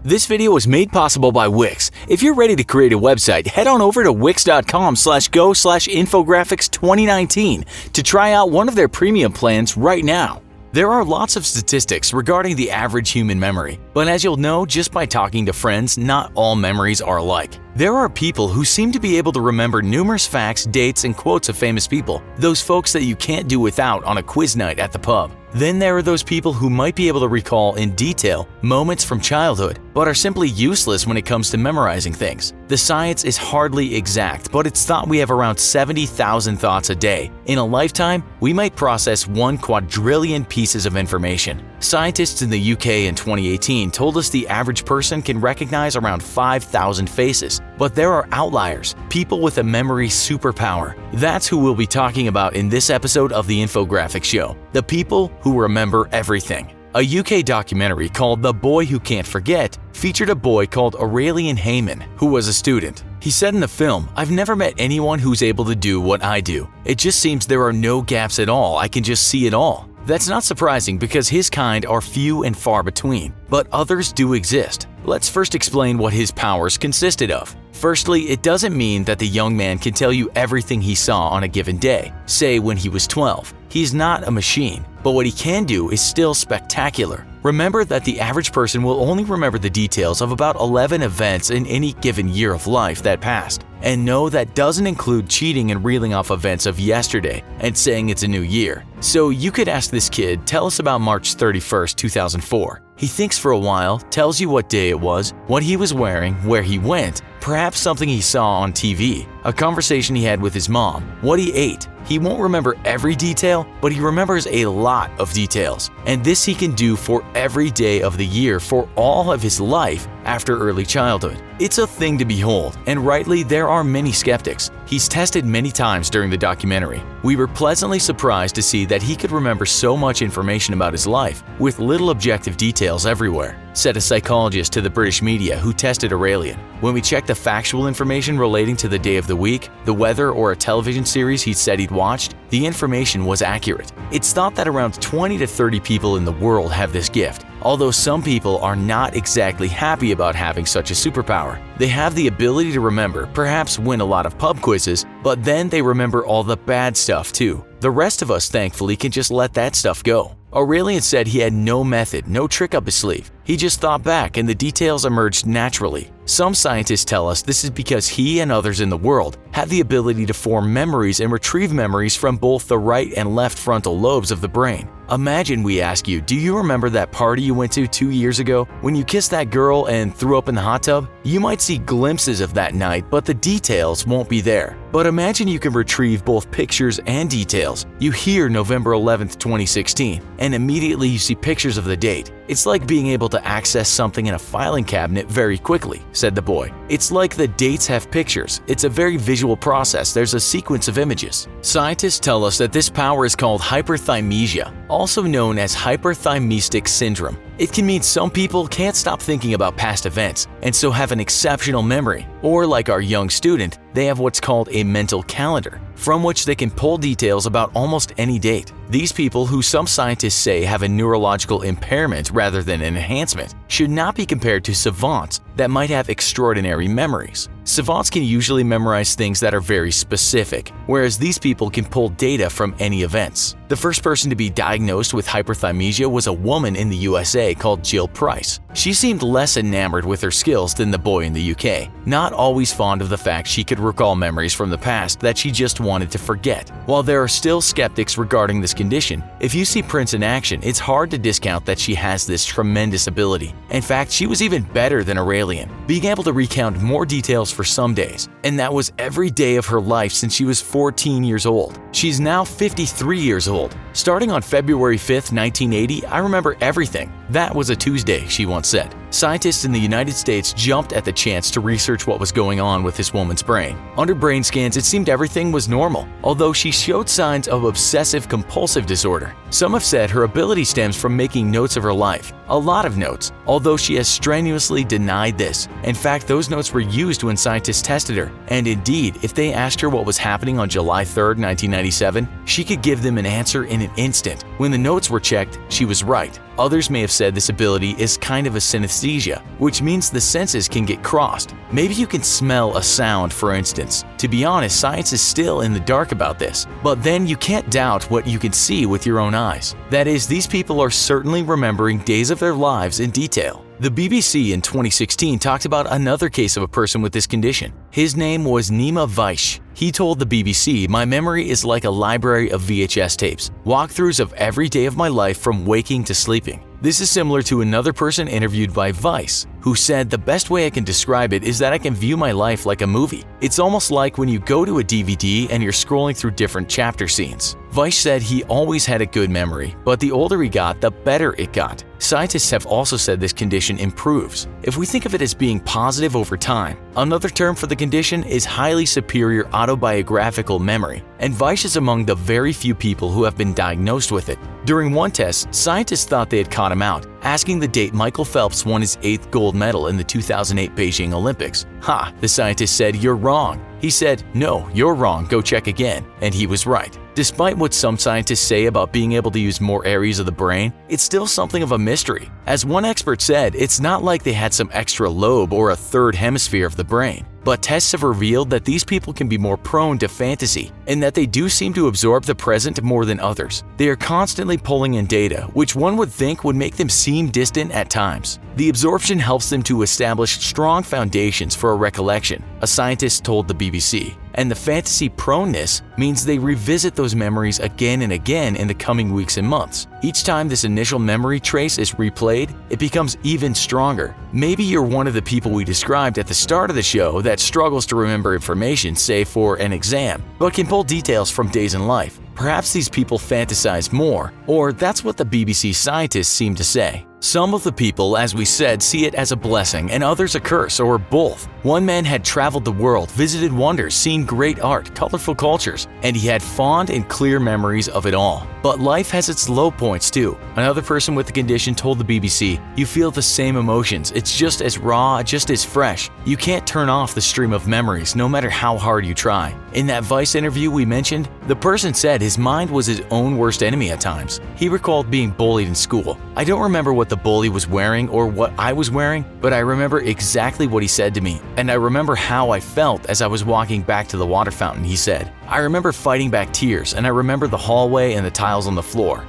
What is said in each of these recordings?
This video was made possible by Wix. If you're ready to create a website, head on over to wix.com/go/infographics2019 to try out one of their premium plans right now. There are lots of statistics regarding the average human memory, but as you'll know just by talking to friends, not all memories are alike. There are people who seem to be able to remember numerous facts, dates, and quotes of famous people, those folks that you can't do without on a quiz night at the pub. Then there are those people who might be able to recall in detail moments from childhood, but are simply useless when it comes to memorizing things. The science is hardly exact, but it's thought we have around 70,000 thoughts a day. In a lifetime, we might process 1 quadrillion pieces of information. Scientists in the UK in 2018 told us the average person can recognize around 5,000 faces. But there are outliers, people with a memory superpower. That's who we'll be talking about in this episode of the Infographics Show, the people who remember everything. A UK documentary called The Boy Who Can't Forget featured a boy called Aurelian Heyman, who was a student. He said in the film, "I've never met anyone who's able to do what I do. It just seems there are no gaps at all, I can just see it all." That's not surprising because his kind are few and far between, but others do exist. Let's first explain what his powers consisted of. Firstly, it doesn't mean that the young man can tell you everything he saw on a given day, say when he was 12. He's not a machine, but what he can do is still spectacular. Remember that the average person will only remember the details of about 11 events in any given year of life that passed. And no, that doesn't include cheating and reeling off events of yesterday and saying it's a new year. So you could ask this kid, tell us about March 31st, 2004. He thinks for a while, tells you what day it was, what he was wearing, where he went, perhaps something he saw on TV, a conversation he had with his mom, what he ate. He won't remember every detail, but he remembers a lot of details. And this he can do for every day of the year for all of his life after early childhood. It's a thing to behold, and rightly there are many skeptics. He's tested many times during the documentary. We were pleasantly surprised to see that he could remember so much information about his life with little objective details everywhere, said a psychologist to the British media who tested Aurelian. When we checked the factual information relating to the day of the week, the weather, or a television series he said he'd watched, the information was accurate. It's thought that around 20 to 30 people in the world have this gift, although some people are not exactly happy about having such a superpower. They have the ability to remember, perhaps win a lot of pub quizzes, but then they remember all the bad stuff too. The rest of us thankfully can just let that stuff go. Aurelian said he had no method, no trick up his sleeve. He just thought back and the details emerged naturally. Some scientists tell us this is because he and others in the world have the ability to form memories and retrieve memories from both the right and left frontal lobes of the brain. Imagine we ask you, do you remember that party you went to 2 years ago when you kissed that girl and threw up in the hot tub? You might see glimpses of that night, but the details won't be there. But imagine you can retrieve both pictures and details. You hear November 11th, 2016, and immediately you see pictures of the date. It's like being able to access something in a filing cabinet very quickly, said the boy. It's like the dates have pictures. It's a very visual process. There's a sequence of images. Scientists tell us that this power is called hyperthymesia, also known as hyperthymetic syndrome. It can mean some people can't stop thinking about past events and so have an exceptional memory. Or like our young student, they have what's called a mental calendar, from which they can pull details about almost any date. These people, who some scientists say have a neurological impairment rather than an enhancement, should not be compared to savants that might have extraordinary memories. Savants can usually memorize things that are very specific, whereas these people can pull data from any events. The first person to be diagnosed with hyperthymesia was a woman in the USA called Jill Price. She seemed less enamored with her skills than the boy in the UK, not always fond of the fact she could recall memories from the past that she just wanted to forget. While there are still skeptics regarding this condition, if you see Prince in action, it's hard to discount that she has this tremendous ability. In fact, she was even better than Aurelian, being able to recount more details for some days, and that was every day of her life since she was 14 years old. She's now 53 years old. Starting on February 5th, 1980, I remember everything. That was a Tuesday, she once said. Scientists in the United States jumped at the chance to research what was going on with this woman's brain. Under brain scans, it seemed everything was normal, although she showed signs of obsessive-compulsive disorder. Some have said her ability stems from making notes of her life, a lot of notes, although she has strenuously denied this. In fact, those notes were used when scientists tested her, and indeed, if they asked her what was happening on July 3rd, 1997, she could give them an answer in an instant. When the notes were checked, she was right. Others may have said this ability is kind of a synesthesia, which means the senses can get crossed. Maybe you can smell a sound, for instance. To be honest, science is still in the dark about this, but then you can't doubt what you can see with your own eyes. That is, these people are certainly remembering days of their lives in detail. The BBC in 2016 talked about another case of a person with this condition. His name was Nima Vaish. He told the BBC, "My memory is like a library of VHS tapes, walkthroughs of every day of my life from waking to sleeping." This is similar to another person interviewed by Vice, who said, "The best way I can describe it is that I can view my life like a movie. It's almost like when you go to a DVD and you're scrolling through different chapter scenes." Vice said he always had a good memory, but the older he got, the better it got. Scientists have also said this condition improves. If we think of it as being positive over time, another term for the condition is highly superior autobiographical memory, and Vaish is among the very few people who have been diagnosed with it. During one test, scientists thought they had caught him out, asking the date Michael Phelps won his 8th gold medal in the 2008 Beijing Olympics. "Ha," the scientist said, "you're wrong." He said, "No, you're wrong, go check again," and he was right. Despite what some scientists say about being able to use more areas of the brain, it's still something of a mystery. As one expert said, it's not like they had some extra lobe or a third hemisphere of the brain. But tests have revealed that these people can be more prone to fantasy and that they do seem to absorb the present more than others. They are constantly pulling in data, which one would think would make them seem distant at times. The absorption helps them to establish strong foundations for a recollection, a scientist told the BBC. And the fantasy proneness means they revisit those memories again and again in the coming weeks and months. Each time this initial memory trace is replayed, it becomes even stronger. Maybe you're one of the people we described at the start of the show that struggles to remember information, say for an exam, but can pull details from days in life. Perhaps these people fantasize more, or that's what the BBC scientists seem to say. Some of the people, as we said, see it as a blessing and others a curse, or both. One man had traveled the world, visited wonders, seen great art, colorful cultures, and he had fond and clear memories of it all. But life has its low points too. Another person with the condition told the BBC, "You feel the same emotions, it's just as raw, just as fresh. You can't turn off the stream of memories no matter how hard you try." In that Vice interview we mentioned, the person said his mind was his own worst enemy at times. He recalled being bullied in school. "I don't remember what the bully was wearing or what I was wearing, but I remember exactly what he said to me, and I remember how I felt as I was walking back to the water fountain," he said. "I remember fighting back tears, and I remember the hallway and the tiles on the floor."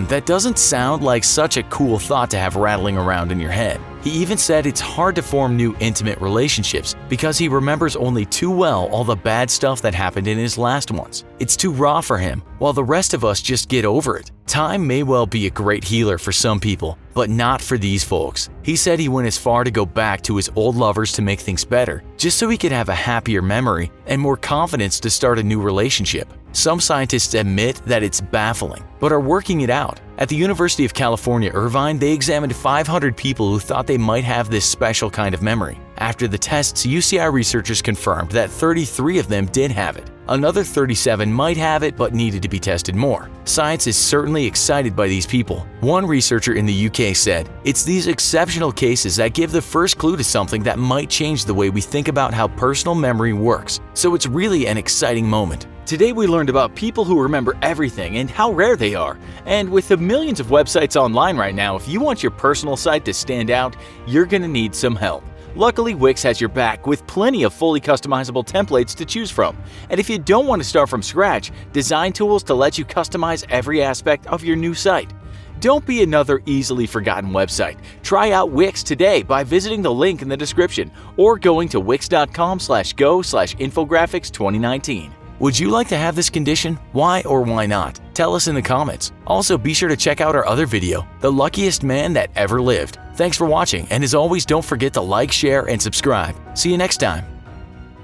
That doesn't sound like such a cool thought to have rattling around in your head. He even said it's hard to form new intimate relationships because he remembers only too well all the bad stuff that happened in his last ones. It's too raw for him, while the rest of us just get over it. Time may well be a great healer for some people, but not for these folks. He said he went as far to go back to his old lovers to make things better, just so he could have a happier memory and more confidence to start a new relationship. Some scientists admit that it's baffling, but are working it out. At the University of California, Irvine, they examined 500 people who thought they might have this special kind of memory. After the tests, UCI researchers confirmed that 33 of them did have it. Another 37 might have it but needed to be tested more. Science is certainly excited by these people. One researcher in the UK said, "It's these exceptional cases that give the first clue to something that might change the way we think about how personal memory works. So it's really an exciting moment." Today we learned about people who remember everything and how rare they are. And with the millions of websites online right now, if you want your personal site to stand out, you're gonna need some help. Luckily, Wix has your back with plenty of fully customizable templates to choose from. And if you don't want to start from scratch, design tools to let you customize every aspect of your new site. Don't be another easily forgotten website. Try out Wix today by visiting the link in the description or going to wix.com/go/infographics2019. Would you like to have this condition? Why or why not? Tell us in the comments. Also, be sure to check out our other video, The Luckiest Man That Ever Lived. Thanks for watching, and as always, don't forget to like, share, and subscribe. See you next time.